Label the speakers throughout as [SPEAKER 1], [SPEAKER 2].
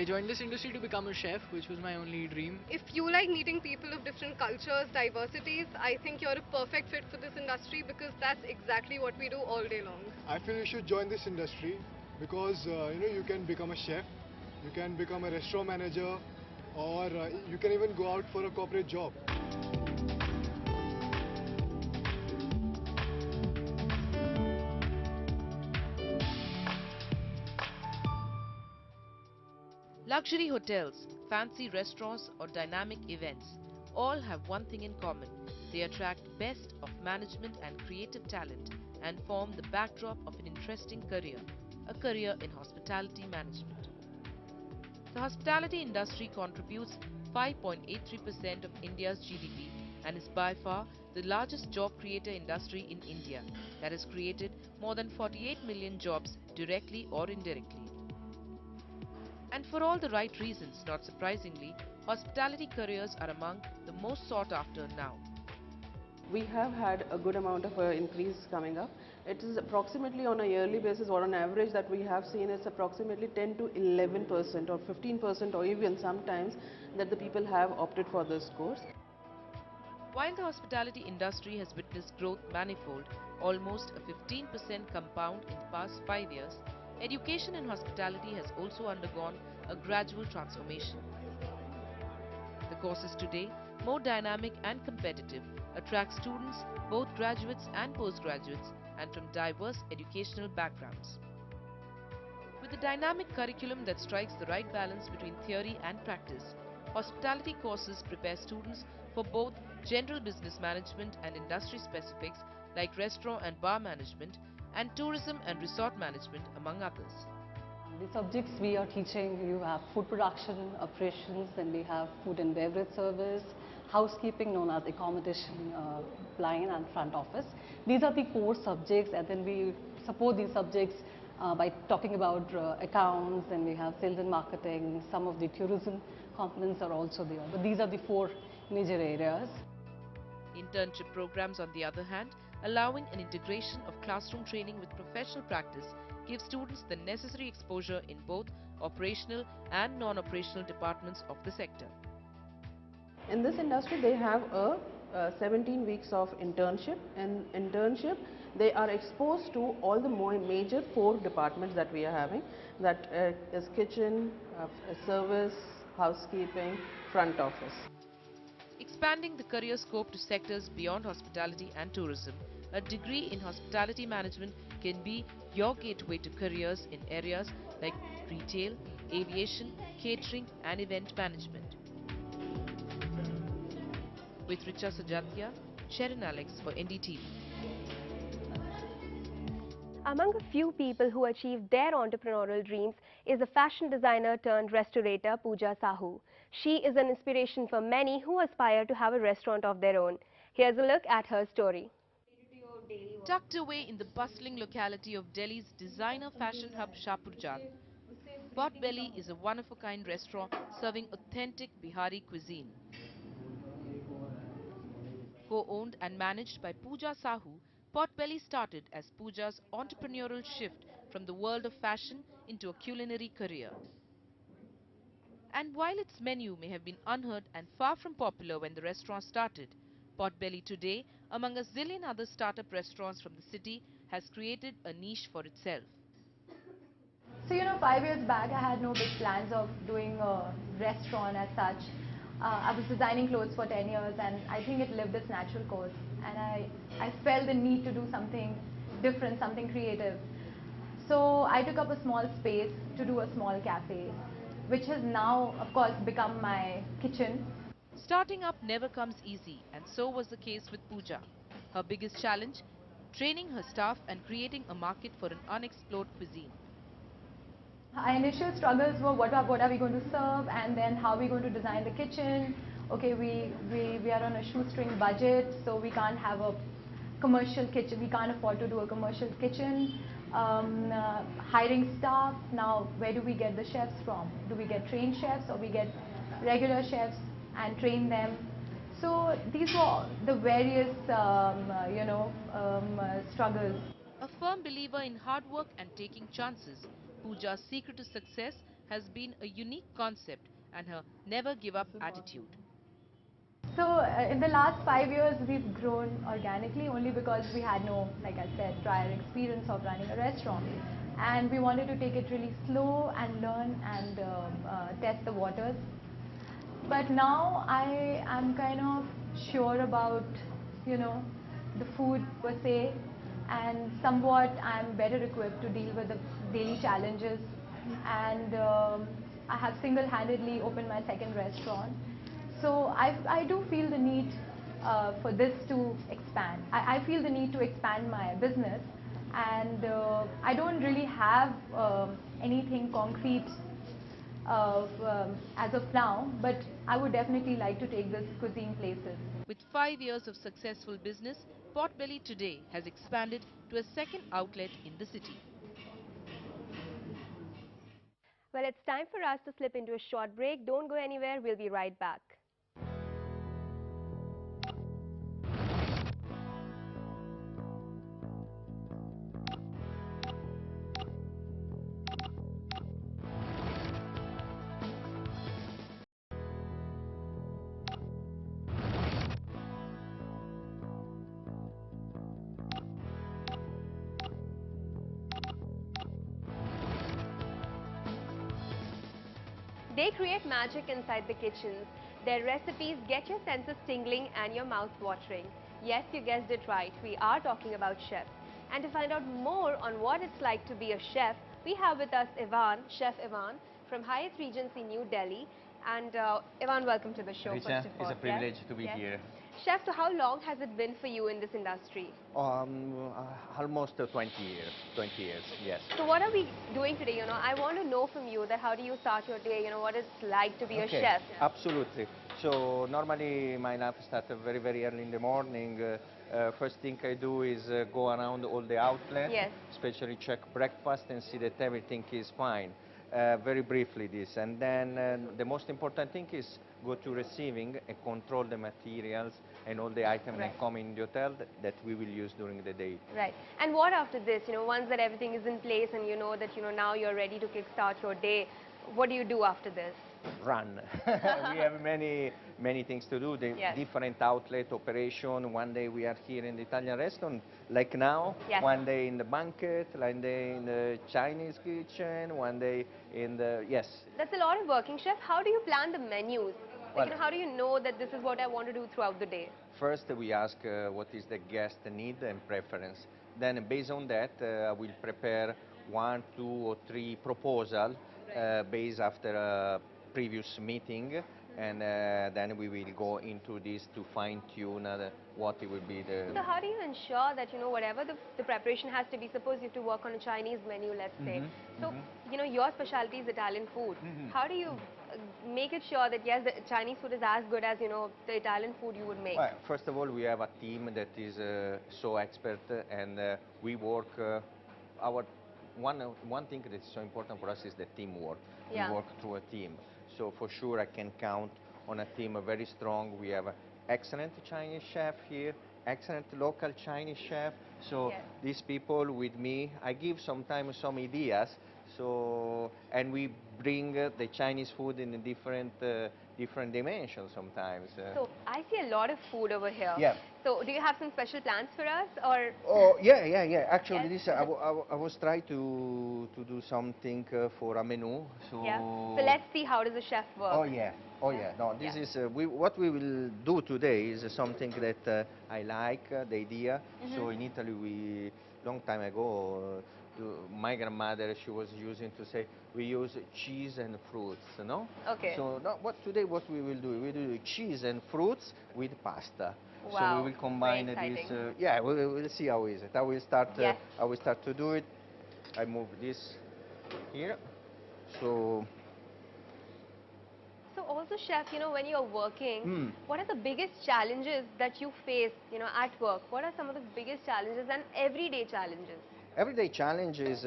[SPEAKER 1] I joined this industry to become a chef, which was my only dream.
[SPEAKER 2] If you like meeting people of different cultures, diversities, I think you're a perfect fit for this industry because that's exactly what we do all day long.
[SPEAKER 3] I feel you should join this industry because you can become a chef, you can become a restaurant manager, or you can even go out for a corporate job.
[SPEAKER 4] Luxury hotels, fancy restaurants, or dynamic events all have one thing in common. They attract best of management and creative talent and form the backdrop of an interesting career, a career in hospitality management. The hospitality industry contributes 5.83% of India's GDP and is by far the largest job creator industry in India that has created more than 48 million jobs directly or indirectly. And for all the right reasons, not surprisingly, hospitality careers are among the most sought after now.
[SPEAKER 5] We have had a good amount of increase coming up. It is approximately on a yearly basis or on average that we have seen it's approximately 10 to 11% or 15% or even sometimes that the people have opted for this course.
[SPEAKER 4] While the hospitality industry has witnessed growth manifold, almost a 15% compound in the past 5 years, education in hospitality has also undergone a gradual transformation. The courses today, more dynamic and competitive, attract students, both graduates and postgraduates, and from diverse educational backgrounds. With a dynamic curriculum that strikes the right balance between theory and practice, hospitality courses prepare students for both general business management and industry specifics like restaurant and bar management, and tourism and resort management, among others.
[SPEAKER 6] The subjects we are teaching, you have food production, operations, then we have food and beverage service, housekeeping known as accommodation, line and front office. These are the core subjects, and then we support these subjects by talking about accounts, and we have sales and marketing, some of the tourism components are also there. But these are the four major areas.
[SPEAKER 4] Internship programs, on the other hand, allowing an integration of classroom training with professional practice, give students the necessary exposure in both operational and non-operational departments of the sector.
[SPEAKER 5] In this industry, they have a 17 weeks of internship. In internship, they are exposed to all the major 4 departments that we are having. That is kitchen, service, housekeeping, front office.
[SPEAKER 4] Expanding the career scope to sectors beyond hospitality and tourism, a degree in hospitality management can be your gateway to careers in areas like retail, aviation, catering, and event management. With Richa Sajatia, Sharon Alex for NDTV.
[SPEAKER 7] Among a few people who achieved their entrepreneurial dreams is a fashion designer turned restaurator Pooja Sahu. She is an inspiration for many who aspire to have a restaurant of their own. Here's a look at her story.
[SPEAKER 4] Tucked away in the bustling locality of Delhi's designer fashion hub Shahpurjal, Potbelly is a one-of-a-kind restaurant serving authentic Bihari cuisine. Co-owned and managed by Pooja Sahu, Potbelly started as Pooja's entrepreneurial shift from the world of fashion into a culinary career. And while its menu may have been unheard and far from popular when the restaurant started, Potbelly today, among a zillion other startup restaurants from the city, has created a niche for itself.
[SPEAKER 8] So, 5 years back, I had no big plans of doing a restaurant as such. I was designing clothes for 10 years, and I think it lived its natural course. And I felt the need to do something different, something creative. So I took up a small space to do a small cafe, which has now, of course, become my kitchen.
[SPEAKER 4] Starting up never comes easy, and so was the case with Pooja. Her biggest challenge? Training her staff and creating a market for an unexplored cuisine.
[SPEAKER 8] Our initial struggles were what are we going to serve, and then how are we going to design the kitchen. Okay, we are on a shoestring budget, so we can't have a commercial kitchen. We can't afford to do a commercial kitchen. Hiring staff. Now, where do we get the chefs from? Do we get trained chefs, or we get regular chefs and train them? So these were the various struggles.
[SPEAKER 4] A firm believer in hard work and taking chances, Pooja's secret to success has been a unique concept and her never-give-up attitude.
[SPEAKER 8] So in the last 5 years, we've grown organically only because we had no, like I said, prior experience of running a restaurant. And we wanted to take it really slow and learn and test the waters. But now I am kind of sure about, you know, the food per se, and somewhat I'm better equipped to deal with the daily challenges. And I have single-handedly opened my second restaurant. So I do feel the need for this to expand. I feel the need to expand my business, and I don't really have anything concrete as of now, but I would definitely like to take this cuisine places.
[SPEAKER 4] With 5 years of successful business, Potbelly today has expanded to a second outlet in the city.
[SPEAKER 7] Well, it's time for us to slip into a short break. Don't go anywhere. We'll be right back. They create magic inside the kitchens. Their recipes get your senses tingling and your mouth watering. Yes, you guessed it right. We are talking about chefs. And to find out more on what it's like to be a chef, we have with us Ivan, Chef Ivan, from Hyatt Regency, New Delhi. And Ivan, welcome to the show,
[SPEAKER 9] Richa,
[SPEAKER 7] first of all.
[SPEAKER 9] it's a privilege
[SPEAKER 7] Yes?
[SPEAKER 9] to be
[SPEAKER 7] Yes.
[SPEAKER 9] here.
[SPEAKER 7] Chef, so how long has it been for you in this industry?
[SPEAKER 9] Almost 20 years. 20 years, yes.
[SPEAKER 7] So what are we doing today? You know, I want to know from you that how do you start your day? You know, what it's like to be a
[SPEAKER 9] Okay,
[SPEAKER 7] chef?
[SPEAKER 9] absolutely. So normally my life starts very, very early in the morning. First thing I do is go around all the outlets,
[SPEAKER 7] Yes.
[SPEAKER 9] especially check breakfast and see that everything is fine. Very briefly this, and then the most important thing is go to receiving and control the materials and all the items
[SPEAKER 7] Right.
[SPEAKER 9] that come in the hotel that we will use during the day.
[SPEAKER 7] Right. And what after this? You know, once that everything is in place and you know that, you know, now you're ready to kickstart your day, what do you do after this?
[SPEAKER 9] Run. We have many things to do. The
[SPEAKER 7] Yes.
[SPEAKER 9] different outlet operation. One day we are here in the Italian restaurant, like now.
[SPEAKER 7] Yes.
[SPEAKER 9] One day in the banquet, one day in the Chinese kitchen, one day in the yes.
[SPEAKER 7] That's a lot of working, chef. How do you plan the menus? Like,
[SPEAKER 9] Well-
[SPEAKER 7] you know, how do you know that this is what I want to do throughout the day?
[SPEAKER 9] First, we ask what is the guest need and preference. Then, based on that, I will prepare 1, 2, or 3 proposal based after a previous meeting, and then we will go into this to fine tune what it will be the.
[SPEAKER 7] So how do you ensure that, you know, whatever the preparation has to be, suppose you have to work on a Chinese menu, let's say. So, you know, your specialty is Italian food. How do you make it sure that, yes, the Chinese food is as good as, you know, the Italian food you would make?
[SPEAKER 9] Well, first of all, we have a team that is so expert, and we work. Our one thing that is so important for us is the teamwork.
[SPEAKER 7] Yeah.
[SPEAKER 9] We work through a team, so for sure I can count on a team very strong. We have an excellent Chinese chef here, excellent local Chinese chef. So
[SPEAKER 7] Yes.
[SPEAKER 9] these people with me, I give sometimes some ideas. So and we bring the Chinese food in a different dimensions sometimes.
[SPEAKER 7] So I see a lot of food over here.
[SPEAKER 9] Yeah.
[SPEAKER 7] So do you have some special plans for us, or?
[SPEAKER 9] Oh yeah. Actually,
[SPEAKER 7] Yes.
[SPEAKER 9] this I was trying to do something for a menu. So
[SPEAKER 7] Yeah. So let's see, how does a chef work?
[SPEAKER 9] Oh yeah. No, this
[SPEAKER 7] Yeah.
[SPEAKER 9] is what we will do today is something that I like the idea. So in Italy, we long time ago, my grandmother, she was using to say we use cheese and fruits, no?
[SPEAKER 7] Okay.
[SPEAKER 9] So no, what we will do? We do cheese and fruits with pasta. So
[SPEAKER 7] Wow,
[SPEAKER 9] we will combine
[SPEAKER 7] very
[SPEAKER 9] this.
[SPEAKER 7] exciting.
[SPEAKER 9] Yeah, we'll see how is it. I will start.
[SPEAKER 7] Yes.
[SPEAKER 9] I will start to do it. I move this here. So
[SPEAKER 7] So also, chef, you know, when you're working, what are the biggest challenges that you face, you know, at work? What are some of the biggest challenges and everyday challenges?
[SPEAKER 9] everyday challenge is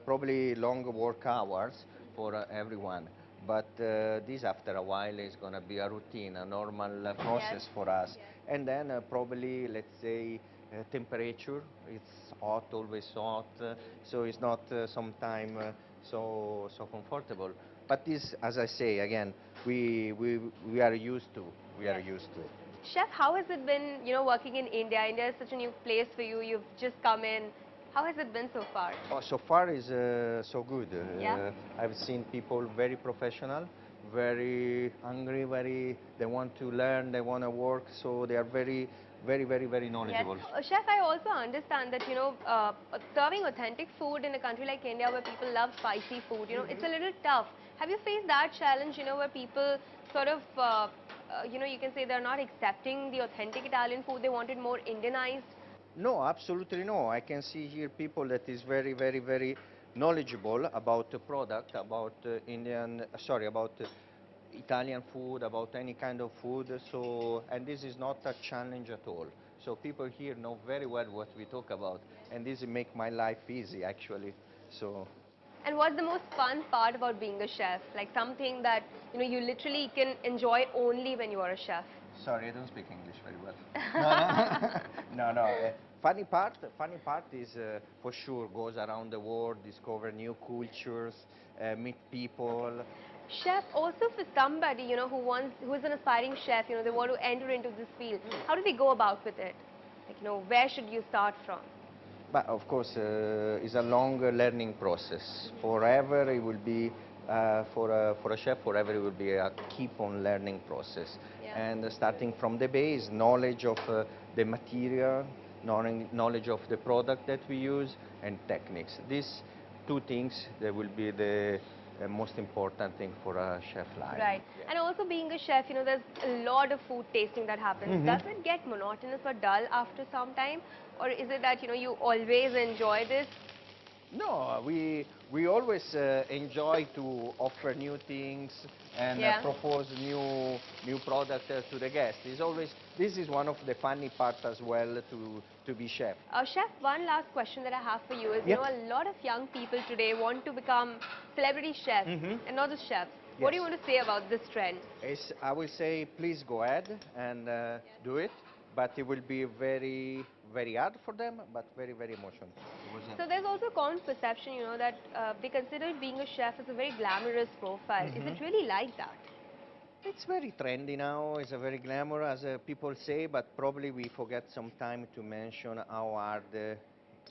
[SPEAKER 9] probably long work hours for everyone. But this after a while is going to be a routine, a normal process
[SPEAKER 7] Yes.
[SPEAKER 9] for us. And then probably, let's say, temperature. It's hot, always hot, so it's not sometime so comfortable. But this, as I say again, we are used to. We are used to.
[SPEAKER 7] Chef, how has it been, working in India? India is such a new place for you. You've just come in. How has it been so far?
[SPEAKER 9] Oh, so far is so good.
[SPEAKER 7] Yeah.
[SPEAKER 9] I've seen people very professional, very hungry, they want to learn, they want to work, so they are very knowledgeable.
[SPEAKER 7] Yes. Chef, I also understand that, serving authentic food in a country like India where people love spicy food, it's a little tough. Have you faced that challenge, where people sort of, you can say they're not accepting the authentic Italian food, they want it more Indianized?
[SPEAKER 9] No, absolutely no. I can see here people that is very knowledgeable about the product, about about Italian food, about any kind of food. So, and this is not a challenge at all. So people here know very well what we talk about, and this make my life easy actually. So.
[SPEAKER 7] And what's the most fun part about being a chef? Like something that, you literally can enjoy only when you are a chef?
[SPEAKER 9] Sorry, I don't speak English very well. No, no. no. Funny part is for sure goes around the world, discover new cultures, meet people.
[SPEAKER 7] Chef, also for somebody, who is an aspiring chef, they want to enter into this field. How do they go about with it? Like, where should you start from?
[SPEAKER 9] But of course, it's a long learning process. Forever it will be, for a chef, forever it will be a keep on learning process.
[SPEAKER 7] Yeah.
[SPEAKER 9] And starting from the base, knowledge of the material, knowledge of the product that we use, and techniques. These two things, they will be the most important thing for a chef life.
[SPEAKER 7] Right.
[SPEAKER 9] Yeah.
[SPEAKER 7] And also being a chef, there's a lot of food tasting that happens. Does it get monotonous or dull after some time? Or is it that, you always enjoy this?
[SPEAKER 9] No, we always enjoy to offer new things and
[SPEAKER 7] Yeah.
[SPEAKER 9] propose new products to the guests. This is one of the funny parts as well to be chef.
[SPEAKER 7] Chef, one last question that I have for you is,
[SPEAKER 9] Yep.
[SPEAKER 7] a lot of young people today want to become celebrity chefs and not just chefs. What do you
[SPEAKER 9] Yes.
[SPEAKER 7] want to say about this trend?
[SPEAKER 9] I will say, please go ahead and do it, but it will be very hard for them, but very emotional.
[SPEAKER 7] So there's also a common perception, that they consider being a chef as a very glamorous profile. Is it really like that?
[SPEAKER 9] It's very trendy now, it's a very glamorous, as people say, but probably we forget sometime to mention how hard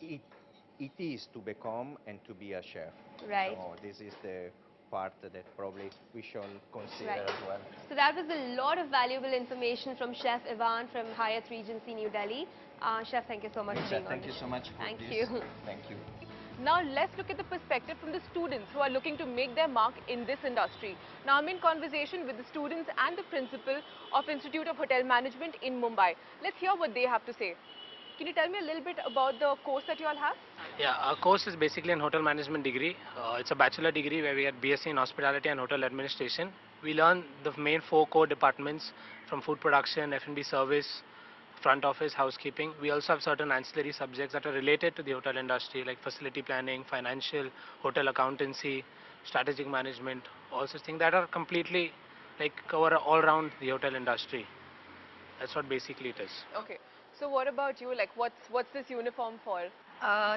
[SPEAKER 9] it is to become and to be a chef.
[SPEAKER 7] Right.
[SPEAKER 9] So this is the part that probably we should consider
[SPEAKER 7] Right.
[SPEAKER 9] as well.
[SPEAKER 7] So that was a lot of valuable information from Chef Ivan from Hyatt Regency, New Delhi. Chef, thank you so much for being on
[SPEAKER 9] Thank
[SPEAKER 7] the
[SPEAKER 9] you so
[SPEAKER 7] show.
[SPEAKER 9] much for
[SPEAKER 7] Thank
[SPEAKER 9] this.
[SPEAKER 7] you.
[SPEAKER 9] Thank you.
[SPEAKER 4] Now let's look at the perspective from the students who are looking to make their mark in this industry. Now I'm in conversation with the students and the principal of Institute of Hotel Management in Mumbai. Let's hear what they have to say. Can you tell me a little bit about the course that you all have?
[SPEAKER 10] Yeah, our course is basically an hotel management degree. It's a bachelor degree where we get BSc in hospitality and hotel administration. We learn the main 4 core departments from food production, F&B service, front office, housekeeping. We also have certain ancillary subjects that are related to the hotel industry like facility planning, financial, hotel accountancy, strategic management, all such things that are completely like cover all around the hotel industry. That's what basically it is.
[SPEAKER 4] Okay. So what about you? Like what's this uniform for?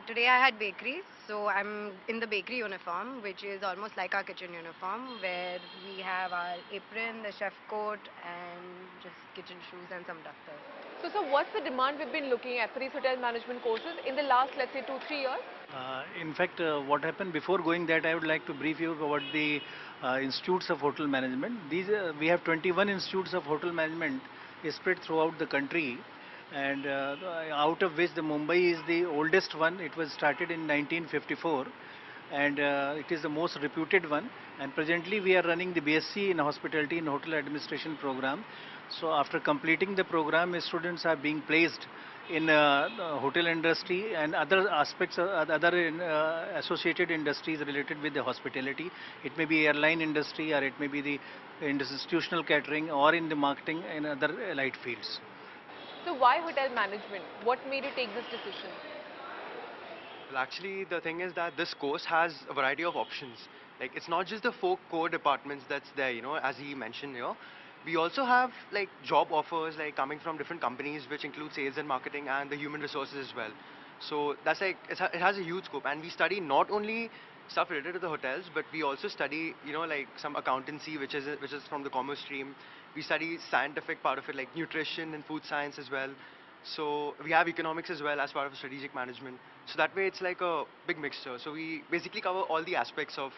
[SPEAKER 2] Today I had bakery, so I'm in the bakery uniform, which is almost like our kitchen uniform, where we have our apron, the chef coat, and just kitchen shoes and some dusters.
[SPEAKER 4] So what's the demand we've been looking at for these hotel management courses in the last, let's say, 2-3 years?
[SPEAKER 11] In fact, what happened before going that, I would like to brief you about the institutes of hotel management. We have 21 institutes of hotel management spread throughout the country, and out of which the Mumbai is the oldest one. It was started in 1954, and it is the most reputed one. And presently we are running the BSc in hospitality and hotel administration program. So after completing the program, students are being placed in the hotel industry and other aspects, other associated industries related with the hospitality. It may be airline industry, or it may be the institutional catering, or in the marketing and other allied fields.
[SPEAKER 4] So why hotel management? What made you take this decision?
[SPEAKER 12] Well, actually, the thing is that this course has a variety of options. Like, it's not just the 4 core departments that's there, as he mentioned here. We also have, like, job offers, like, coming from different companies, which include sales and marketing and the human resources as well. So, that's like, it has a huge scope. And we study not only stuff related to the hotels, but we also study, like some accountancy, which is from the commerce stream. We study scientific part of it, like nutrition and food science as well. So we have economics as well as part of strategic management. So that way it's like a big mixture. So we basically cover all the aspects of,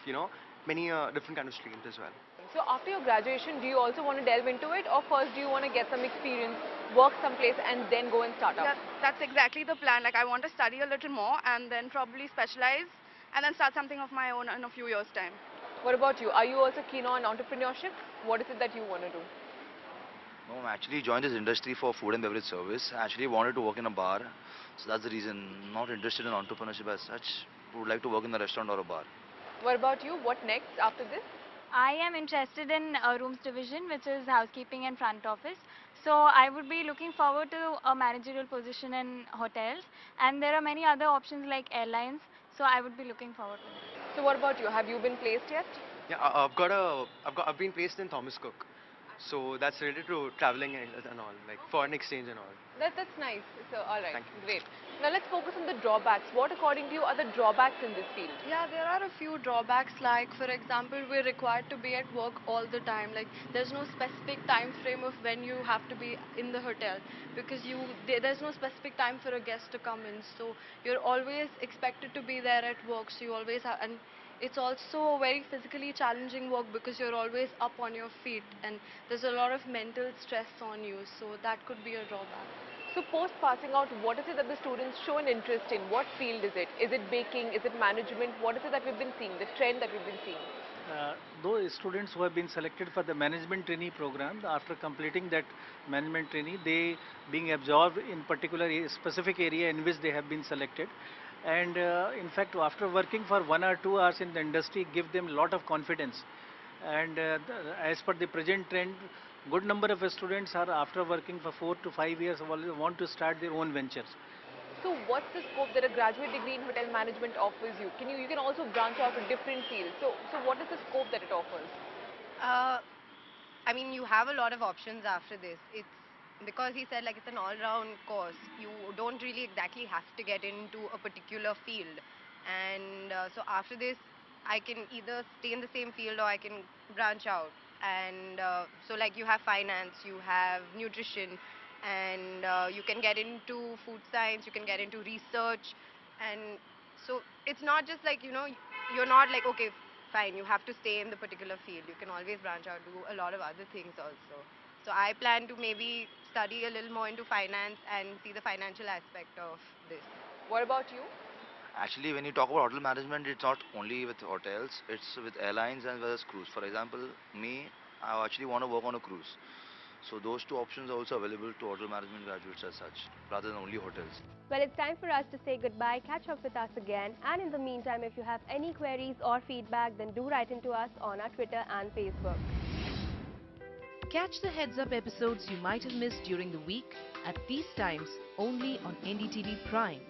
[SPEAKER 12] many different kind of streams as well.
[SPEAKER 13] So after your graduation, do you also want to delve into it, or first do you want to get some experience, work someplace, and then go and start up?
[SPEAKER 14] That's exactly the plan. Like I want to study a little more and then probably specialize and then start something of my own in a few years' time.
[SPEAKER 13] What about you? Are you also keen on entrepreneurship? What is it that you want to do?
[SPEAKER 15] No, I actually joined this industry for food and beverage service. I actually wanted to work in a bar, so that's the reason. Not interested in entrepreneurship as such. Would like to work in a restaurant or a bar.
[SPEAKER 13] What about you? What next after this?
[SPEAKER 16] I am interested in rooms division, which is housekeeping and front office. So I would be looking forward to a managerial position in hotels, and there are many other options like airlines. So I would be looking forward to that.
[SPEAKER 13] So what about you? Have you been placed yet?
[SPEAKER 12] Yeah, I've been placed in Thomas Cook. So that's related to traveling and all, like foreign exchange and all.
[SPEAKER 13] That's nice. So all right,
[SPEAKER 12] Thank you.
[SPEAKER 13] great. Now let's focus on the drawbacks. What according to you are the drawbacks in this field?
[SPEAKER 14] Yeah, there are a few drawbacks, like for example, we're required to be at work all the time. Like there's no specific time frame of when you have to be in the hotel, because there's no specific time for a guest to come in. So you're always expected to be there at work. So you always have, and it's also a very physically challenging work because you're always up on your feet and there's a lot of mental stress on you. So that could be a drawback.
[SPEAKER 13] So post passing out, what is it that the students show an interest in? What field is it? Is it baking? Is it management? What is it that we've been seeing, the trend that we've been seeing?
[SPEAKER 11] Those students who have been selected for the management trainee program, after completing that management trainee, they being absorbed in particular specific area in which they have been selected. And in fact, after working for 1 or 2 hours in the industry, give them a lot of confidence. And as per the present trend, good number of students are, after working for 4 to 5 years, want to start their own ventures.
[SPEAKER 13] So what's the scope that a graduate degree in hotel management offers you? You can also branch out to different fields. So what is the scope that it offers?
[SPEAKER 2] I mean, you have a lot of options after this. It's because he said like it's an all-round course. You don't really exactly have to get into a particular field. And so after this, I can either stay in the same field or I can branch out. And so like you have finance, you have nutrition, and you can get into food science, you can get into research. And so it's not just like, you're not like, okay, fine, you have to stay in the particular field. You can always branch out, do a lot of other things also. So I plan to maybe study a little more into finance and see the financial aspect of this.
[SPEAKER 13] What about you?
[SPEAKER 15] Actually, when you talk about hotel management, it's not only with hotels, it's with airlines as well as cruise. For example, I actually want to work on a cruise. So those two options are also available to hotel management graduates as such, rather than only hotels.
[SPEAKER 7] Well, it's time for us to say goodbye. Catch up with us again. And in the meantime, if you have any queries or feedback, then do write into us on our Twitter and Facebook.
[SPEAKER 4] Catch the heads-up episodes you might have missed during the week at these times only on NDTV Prime.